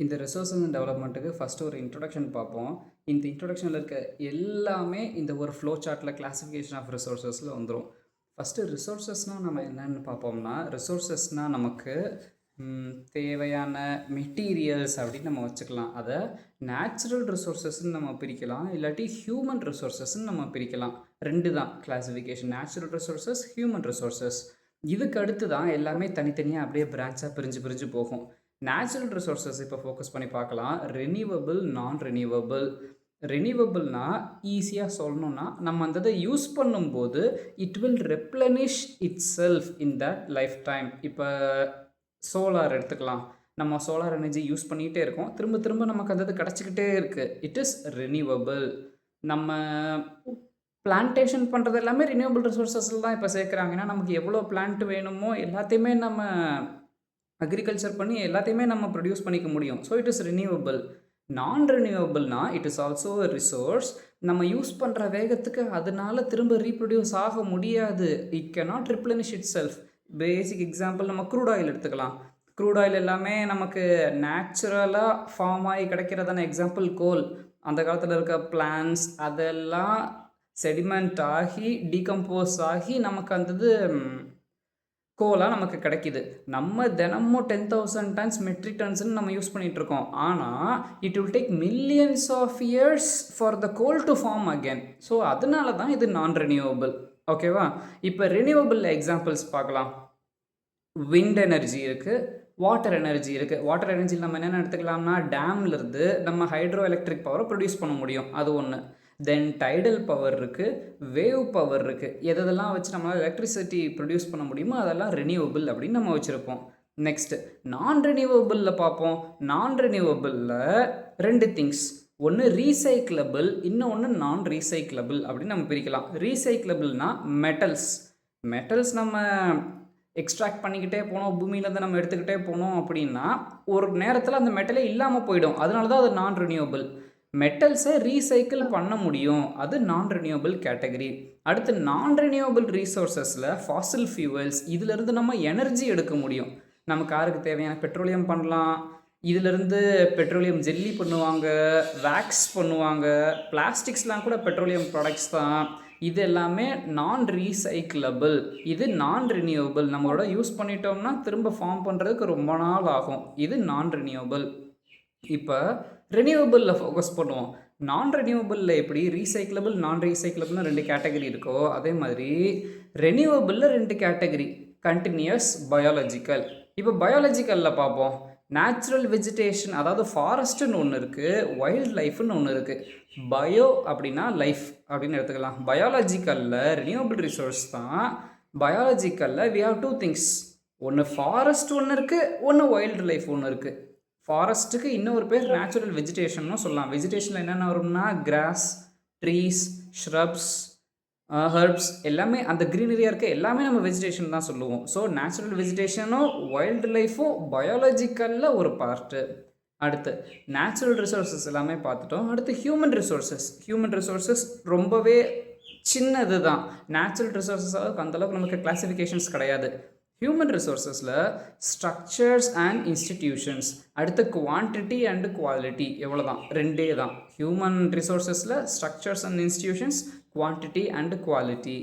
இந்த resource and டெவலப்மெண்ட்டுக்கு first ஒரு introduction பார்ப்போம். இந்த இன்ட்ரொடக்ஷனில் இருக்க எல்லாமே இந்த ஒரு ஃப்ளோ சார்ட்டில் கிளாசிஃபிகேஷன் ஆஃப் ரிசோர்ஸஸில் வந்துடும். ஃபஸ்ட்டு ரிசோர்ஸஸ்னால் நம்ம என்னென்னு பார்ப்போம்னா, ரிசோர்ஸஸ்னால் நமக்கு தேவையான மெட்டீரியல்ஸ் அப்படின்னு நம்ம வச்சுக்கலாம். அதை நேச்சுரல் ரிசோர்ஸஸ்ன்னு நம்ம பிரிக்கலாம், இல்லாட்டி ஹியூமன் ரிசோர்ஸஸ்ன்னு நம்ம பிரிக்கலாம். ரெண்டு தான் classification, natural resources, human resources. இதுக்கு அடுத்து தான் எல்லாமே தனித்தனியாக அப்படியே பிரான்ச்சாக பிரிஞ்சு போகும். நேச்சுரல் ரிசோர்ஸஸ் இப்போ ஃபோக்கஸ் பண்ணி பார்க்கலாம். ரெனியூவபிள், நான் ரெனியூவபிள். ரெனியூவபிள்னா ஈஸியாக சொல்லணும்னா, நம்ம அந்த இதை யூஸ் பண்ணும்போது it will replenish it self in that life time. இப்போ சோலார் எடுத்துக்கலாம். நம்ம சோலார் எனர்ஜி யூஸ் பண்ணிகிட்டே இருக்கோம், திரும்ப திரும்ப நமக்கு அந்த இது கிடச்சிக்கிட்டே இருக்குது. It is renewable. நம்ம பிளான்டேஷன் பண்ணுறது எல்லாமே ரினியூவபிள் ரிசோர்ஸஸில் தான் இப்போ சேர்க்குறாங்க. ஏன்னா நமக்கு எவ்வளோ பிளான்ட் வேணுமோ எல்லாத்தையுமே நம்ம அக்ரிகல்ச்சர் பண்ணி எல்லாத்தையுமே நம்ம ப்ரொடியூஸ் பண்ணிக்க முடியும். So it is renewable. நான் ரினியூவபிள்னா இட் இஸ் ஆல்சோ ரிசோர்ஸ். நம்ம யூஸ் பண்ணுற வேகத்துக்கு அதனால திரும்ப ரீப்ரொடியூஸ் ஆக முடியாது. It cannot replenish itself. Basic example நம்ம க்ரூட் ஆயில் எடுத்துக்கலாம். க்ரூட் ஆயில் எல்லாமே நமக்கு நேச்சுரலாக ஃபார்ம் ஆகி கிடைக்கிறதான எக்ஸாம்பிள் கோல். அந்த காலத்தில் இருக்க பிளான்ஸ் அதெல்லாம் செடிமெண்ட் ஆகி டீகம்போஸ் ஆகி நமக்கு அந்தது கோலாக நமக்கு கிடைக்கிது. நம்ம தினமும் 10,000 tons மெட்ரிக் டன்ஸ்ன்னு நம்ம யூஸ் பண்ணிகிட்ருக்கோம். ஆனால் it will take millions of years for the coal to form again. So அதனால தான் இது நான் ரெனியூவபிள். ஓகேவா? இப்போ ரெனியூவபிள் எக்ஸாம்பிள்ஸ் பார்க்கலாம். விண்ட் எனர்ஜி இருக்குது, வாட்டர் எனர்ஜி இருக்குது. வாட்டர் எனர்ஜியில் நம்ம என்னென்ன எடுத்துக்கலாம்னா, டேம்லேருந்து நம்ம ஹைட்ரோ எலக்ட்ரிக் பவரை ப்ரொடியூஸ் பண்ண முடியும், அது ஒன்று. தென் டைடல் பவர் இருக்குது, வேவ் பவர் இருக்குது. எதெல்லாம் வச்சு நம்மளால் எலக்ட்ரிசிட்டி ப்ரொடியூஸ் பண்ண முடியுமோ அதெல்லாம் ரெனியூவபிள் அப்படின்னு நம்ம வச்சுருப்போம். நெக்ஸ்ட்டு நான் ரெனியூவபிளில் பார்ப்போம். நான் ரெனியூவபிளில் ரெண்டு திங்ஸ், ஒன்று ரீசைக்கிளபிள், இன்னொன்று நான் ரீசைக்கிளபிள் அப்படின்னு நம்ம பிரிக்கலாம். ரீசைக்கிளபிள்னா மெட்டல்ஸ் நம்ம எக்ஸ்ட்ராக்ட் பண்ணிக்கிட்டே போனோம், பூமியிலேருந்து நம்ம எடுத்துக்கிட்டே போனோம் அப்படின்னா ஒரு நேரத்தில் அந்த மெட்டலே இல்லாமல் போயிடும். அதனால தான் அது நான் ரெனியூவபிள். மெட்டல்ஸை ரீசைக்கிள் பண்ண முடியும், அது நான் ரெனியூவபிள் கேட்டகரி. அடுத்து நான் ரெனியூவபிள் ரிசோர்ஸஸில் ஃபாசில் ஃபியூவல்ஸ், இதிலிருந்து நம்ம எனர்ஜி எடுக்க முடியும். நம்ம காருக்கு தேவையான பெட்ரோலியம் பண்ணலாம், இதிலிருந்து பெட்ரோலியம் ஜெல்லி பண்ணுவாங்க, வேக்ஸ் பண்ணுவாங்க, பிளாஸ்டிக்ஸ்லாம் கூட பெட்ரோலியம் ப்ராடக்ட்ஸ் தான். இது எல்லாமே நான் ரீசைக்கிளபிள், இது நான் ரெனியூவபிள். நம்மளோட யூஸ் பண்ணிட்டோம்னா திரும்ப ஃபார்ம் பண்ணுறதுக்கு ரொம்ப நாள் ஆகும், இது நான் ரெனியூவபிள். இப்போ ரெனியூவபிளில் ஃபோக்கஸ் பண்ணுவோம். நான் ரெனியூவபிளில் எப்படி ரீசைக்கிளபிள், நான் ரீசைக்கிளபிள்னு ரெண்டு கேட்டகரி இருக்கோ, அதே மாதிரி ரெனியூவபிளில் ரெண்டு கேட்டகரி, கண்டினியூஸ், பயாலஜிக்கல். இப்போ பயாலஜிக்கலில் பார்ப்போம். நேச்சுரல் வெஜிடேஷன், அதாவது ஃபாரஸ்ட்டுன்னு ஒன்று இருக்குது, வைல்ட் லைஃப்னு ஒன்று இருக்குது. பயோ அப்படின்னா லைஃப் அப்படின்னு எடுத்துக்கலாம். பயாலஜிக்கலில் ரெனியூவபிள் ரிசோர்ஸ் தான். பயாலஜிக்கலில் வி ஹவ் டூ திங்ஸ், ஒன்று ஃபாரஸ்ட் ஒன்று இருக்குது, ஒன்று வைல்டு லைஃப் ஒன்று இருக்குது. ஃபாரஸ்ட்டுக்கு இன்னொரு பேர் நேச்சுரல் வெஜிடேஷன்னு சொல்லலாம். வெஜிடேஷனில் என்னென்ன வரும்னா கிராஸ், ட்ரீஸ், ஷ்ரப்ஸ், ஹெர்ப்ஸ், எல்லாமே அந்த க்ரீனரியாக இருக்க எல்லாமே நம்ம வெஜிடேஷன் தான் சொல்லுவோம். ஸோ நேச்சுரல் வெஜிடேஷனும் வைல்டு லைஃப்பும் பயாலஜிக்கலில் ஒரு பார்ட்டு. அடுத்து நேச்சுரல் ரிசோர்ஸஸ் எல்லாமே பார்த்துட்டோம். அடுத்து ஹியூமன் ரிசோர்ஸஸ் ரொம்பவே சின்னது தான். நேச்சுரல் ரிசோர்ஸஸாக அந்தளவுக்கு நமக்கு கிளாசிஃபிகேஷன்ஸ் கிடையாது. ஹியூமன் ரிசோர்ஸஸில் ஸ்ட்ரக்சர்ஸ் அண்ட் இன்ஸ்டிடியூஷன்ஸ், அடுத்து குவான்டிட்டி அண்டு குவாலிட்டி, எவ்வளோ தான், ரெண்டே தான். ஹியூமன் ரிசோர்ஸஸில் structures and institutions, quantity and quality.